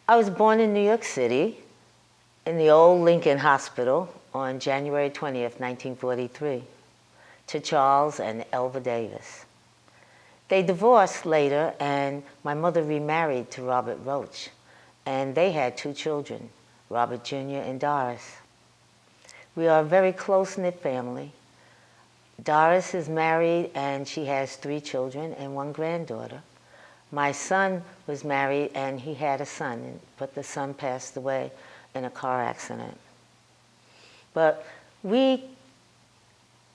I was born in New York City in the old Lincoln Hospital on January 20th, 1943, to Charles and Elva Davis. They divorced later, and my mother remarried to Robert Roach, and they had 2 children, Robert Jr. and Doris. We are a very close-knit family. Doris is married, and she has 3 children and 1 granddaughter. My son was married, and he had a son, but the son passed away in a car accident. But we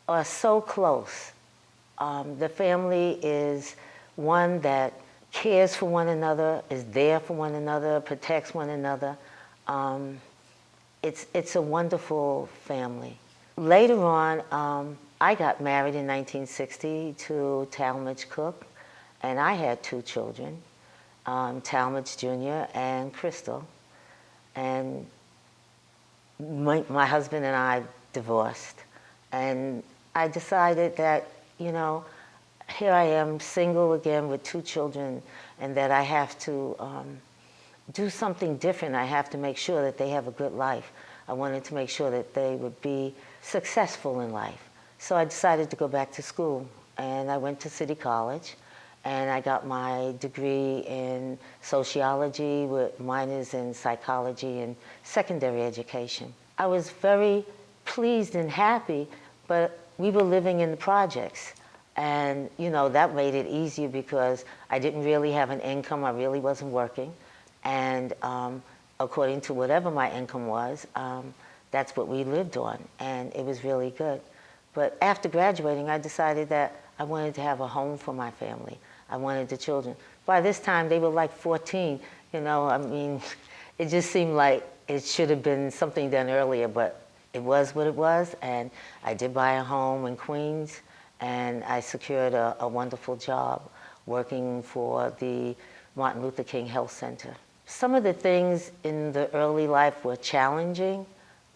are so close. The family is one that cares for one another, is there for one another, protects one another. It's a wonderful family. Later on, I got married in 1960 to Talmadge Cook, and I had 2 children, Talmadge Jr. and Crystal. And my husband and I divorced. And I decided that, you know, here I am single again with 2 children, and that I have to do something different. I have to make sure that they have a good life. I wanted to make sure that they would be successful in life. So I decided to go back to school, and I went to City College, and I got my degree in sociology with minors in psychology and secondary education. I was very pleased and happy, but we were living in the projects. And, you know, that made it easier because I didn't really have an income. I really wasn't working. And according to whatever my income was, that's what we lived on. And it was really good. But after graduating, I decided that I wanted to have a home for my family. I wanted the children. By this time, they were like 14. You know, I mean, it just seemed like it should have been something done earlier, but it was what it was. And I did buy a home in Queens, and I secured a wonderful job working for the Martin Luther King Health Center. Some of the things in the early life were challenging,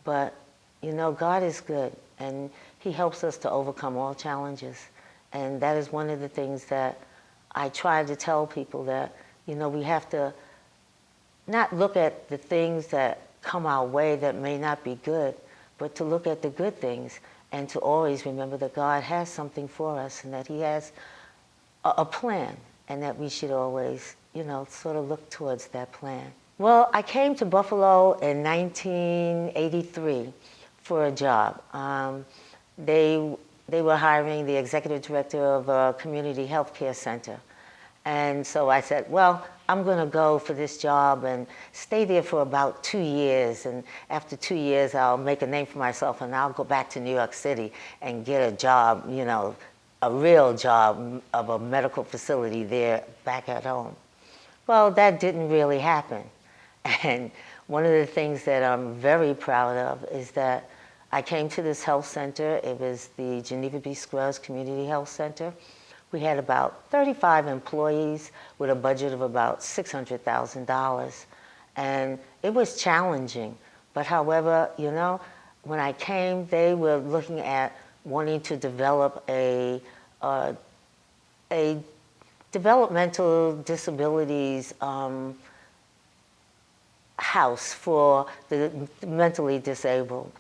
but you know, God is good, and He helps us to overcome all challenges. And that is one of the things that I try to tell people, that, you know, we have to not look at the things that come our way that may not be good, but to look at the good things, and to always remember that God has something for us, and that He has a plan, and that we should always, you know, sort of look towards that plan. Well, I came to Buffalo in 1983 for a job. They were hiring the executive director of a community health care center. And so I said, well, I'm going to go for this job and stay there for about 2 years. And after 2 years, I'll make a name for myself, and I'll go back to New York City and get a job, you know, a real job of a medical facility there back at home. Well, that didn't really happen. And one of the things that I'm very proud of is that I came to this health center. It was the Geneva B. Scruggs Community Health Center. We had about 35 employees with a budget of about $600,000. And it was challenging. But however, you know, when I came, they were looking at wanting to develop a developmental disabilities house for the mentally disabled.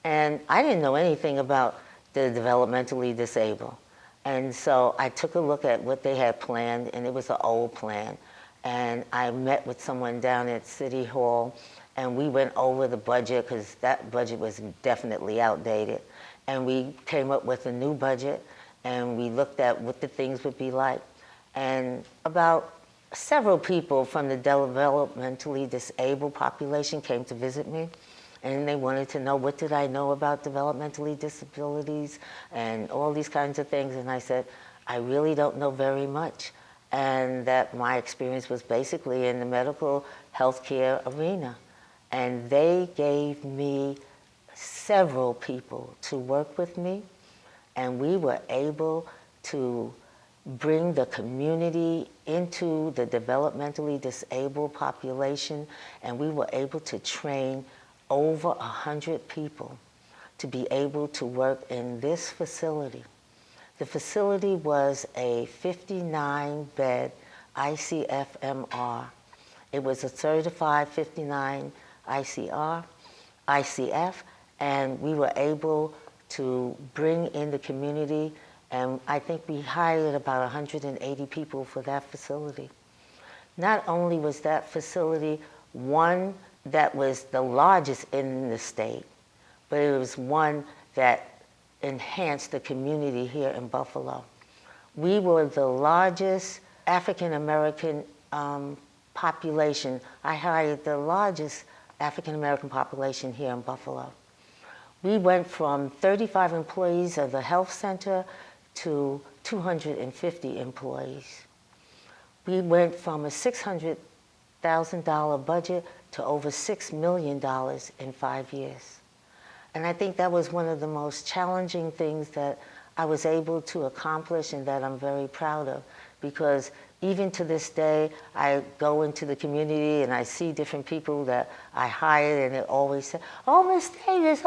And I didn't know anything about the developmentally disabled. And so I took a look at what they had planned, and it was an old plan. And I met with someone down at City Hall, and we went over the budget, because that budget was definitely outdated. And we came up with a new budget, and we looked at what the things would be like. And about several people from the developmentally disabled population came to visit me, and they wanted to know what did I know about developmentally disabilities and all these kinds of things. And I said, I really don't know very much. And that my experience was basically in the medical healthcare arena. And they gave me several people to work with me, and we were able to bring the community into the developmentally disabled population, and we were able to train over 100 people to be able to work in this facility. The facility was a 59-bed ICFMR, It was a certified 59 ICF, and we were able to bring in the community, and I think we hired about 180 people for that facility. Not only was that facility one that was the largest in the state, but it was one that enhanced the community here in Buffalo. We were the largest African American population. I hired the largest African American population here in Buffalo. We went from 35 employees of the health center to 250 employees. We went from a $600,000 budget to over $6 million in 5 years. And I think that was one of the most challenging things that I was able to accomplish and that I'm very proud of, because even to this day, I go into the community and I see different people that I hired, and they always say, "Oh, Miss Davis,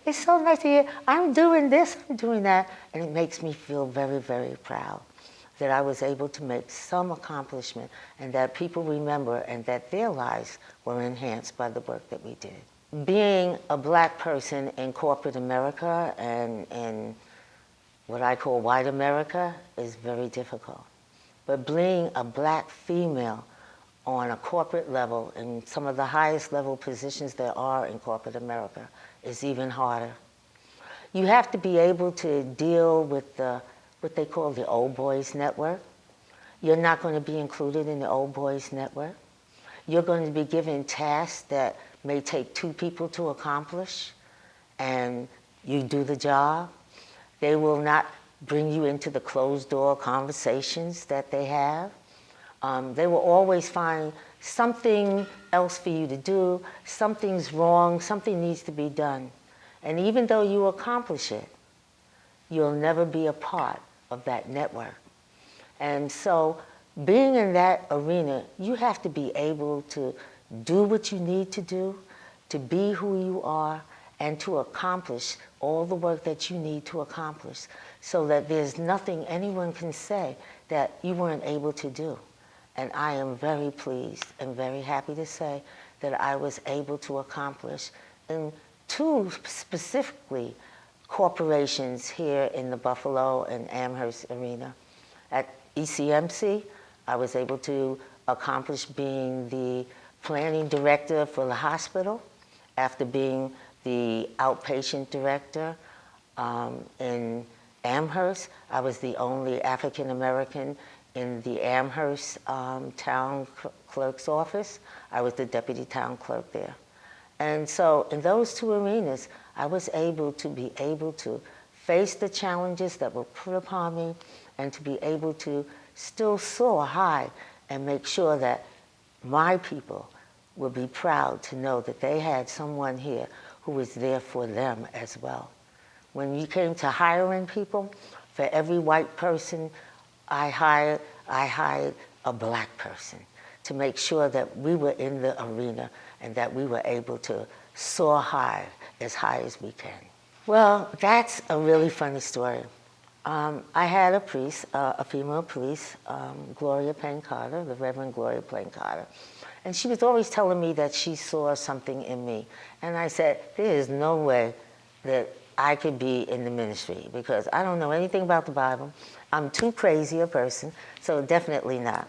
it's so nice to hear, I'm doing this, I'm doing that." And it makes me feel very, very proud that I was able to make some accomplishment and that people remember and that their lives were enhanced by the work that we did. Being a black person in corporate America and what I call white America is very difficult. But being a black female on a corporate level, in some of the highest level positions there are in corporate America, is even harder. You have to be able to deal with what they call the old boys network. You're not going to be included in the old boys network. You're going to be given tasks that may take 2 people to accomplish, and you do the job. They will not bring you into the closed door conversations that they have. They will always find something else for you to do, something's wrong, something needs to be done. And even though you accomplish it, you'll never be a part of that network. And so being in that arena, you have to be able to do what you need to do, to be who you are, and to accomplish all the work that you need to accomplish, so that there's nothing anyone can say that you weren't able to do. And I am very pleased and very happy to say that I was able to accomplish in 2 specifically corporations here in the Buffalo and Amherst arena. At ECMC, I was able to accomplish being the planning director for the hospital after being the outpatient director. In Amherst, I was the only African American in the Amherst town clerk's office. I was the deputy town clerk there. And so in those 2 arenas, I was able to face the challenges that were put upon me and to be able to still soar high and make sure that my people would be proud to know that they had someone here who was there for them as well. When you came to hiring people, for every white person I hired a black person to make sure that we were in the arena and that we were able to soar high as we can. Well, that's a really funny story. I had a priest, a female priest, Gloria Payne Carter, the Reverend Gloria Payne Carter, and she was always telling me that she saw something in me. And I said, there is no way that I could be in the ministry because I don't know anything about the Bible. I'm too crazy a person, so definitely not.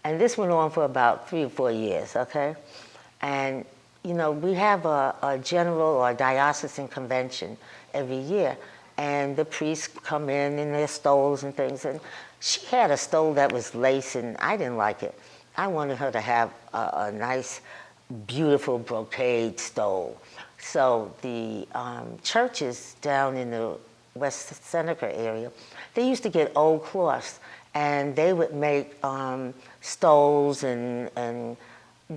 And this went on for about 3 or 4 years, okay? And, you know, we have a general or a diocesan convention every year, and the priests come in their stoles and things, and she had a stole that was lace, and I didn't like it. I wanted her to have a nice, beautiful brocade stole. So the churches down in the West Seneca area, they used to get old cloths, and they would make stoles and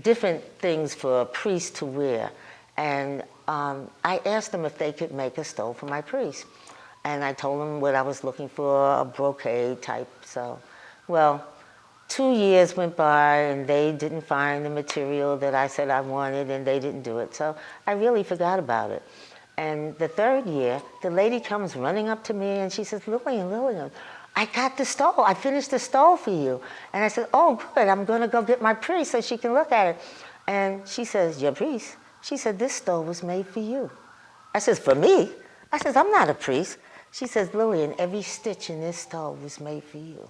different things for a priest to wear. And I asked them if they could make a stole for my priest. And I told them what I was looking for, a brocade type. So, well, 2 years went by and they didn't find the material that I said I wanted, and they didn't do it. So I really forgot about it. And the 3rd year, the lady comes running up to me and she says, Lilian, I got the stole. I finished the stole for you. And I said, oh, good. I'm going to go get my priest so she can look at it. And she says, your priest? She said, this stole was made for you. I says, for me? I says, I'm not a priest. She says, Lillian, every stitch in this stole was made for you.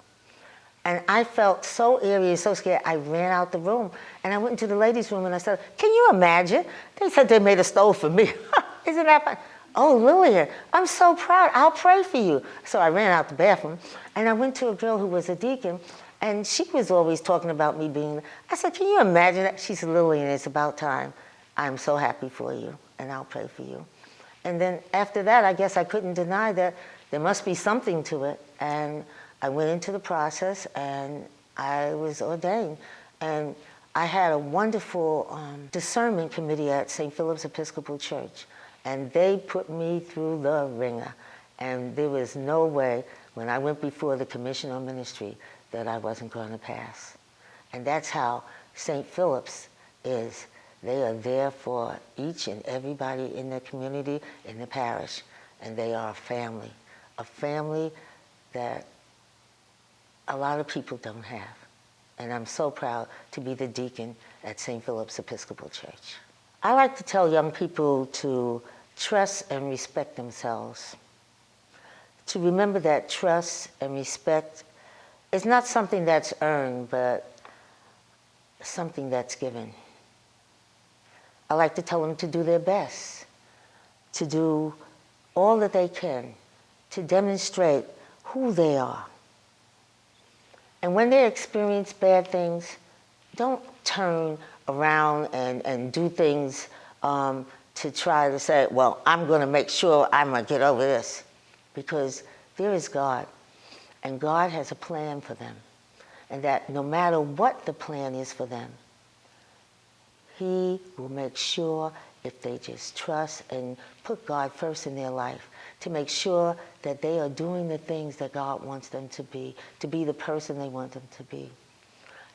And I felt so eerie and so scared, I ran out the room. And I went into the ladies' room and I said, can you imagine? They said they made a stole for me. Isn't that fun? Oh, Lillian, I'm so proud. I'll pray for you. So I ran out the bathroom and I went to a girl who was a deacon, and she was always talking about me being, I said, can you imagine that? She said, Lillian, it's about time. I'm so happy for you and I'll pray for you. And then after that, I guess I couldn't deny that there must be something to it. And I went into the process and I was ordained. And I had a wonderful discernment committee at St. Philip's Episcopal Church. And they put me through the ringer. And there was no way, when I went before the Commission on Ministry, that I wasn't going to pass. And that's how St. Philip's is. They are there for each and everybody in the community, in the parish. And they are a family that a lot of people don't have. And I'm so proud to be the deacon at St. Philip's Episcopal Church. I like to tell young people to trust and respect themselves. To remember that trust and respect is not something that's earned, but something that's given. I like to tell them to do their best, to do all that they can, to demonstrate who they are. And when they experience bad things, don't turn around and do things to try to say, well, I'm going to make sure I'm going to get over this. Because there is God, and God has a plan for them. And that no matter what the plan is for them, He will make sure, if they just trust and put God first in their life, to make sure that they are doing the things that God wants them to be the person they want them to be.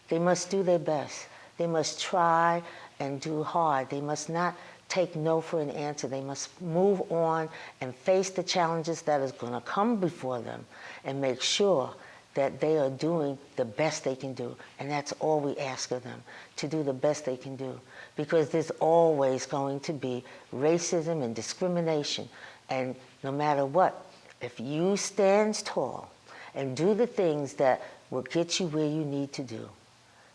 They must do their best. They must try and do hard. They must not take no for an answer. They must move on and face the challenges that is going to come before them and make sure that they are doing the best they can do. And that's all we ask of them, to do the best they can do. Because there's always going to be racism and discrimination. And no matter what, if you stand tall and do the things that will get you where you need to do,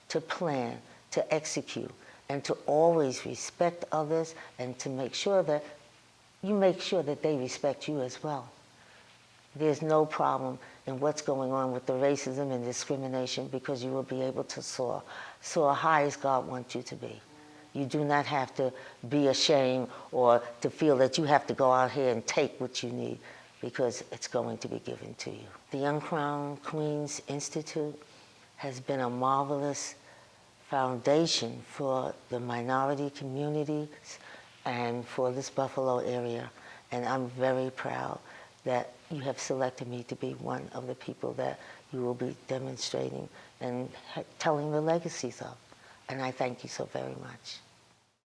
to plan, to execute, and to always respect others, and to make sure that you make sure that they respect you as well. There's no problem in what's going on with the racism and discrimination, because you will be able to soar high as God wants you to be. You do not have to be ashamed or to feel that you have to go out here and take what you need, because it's going to be given to you. The Young Crown Queens Institute has been a marvelous foundation for the minority communities and for this Buffalo area. And I'm very proud that you have selected me to be one of the people that you will be demonstrating and telling the legacies of. And I thank you so very much.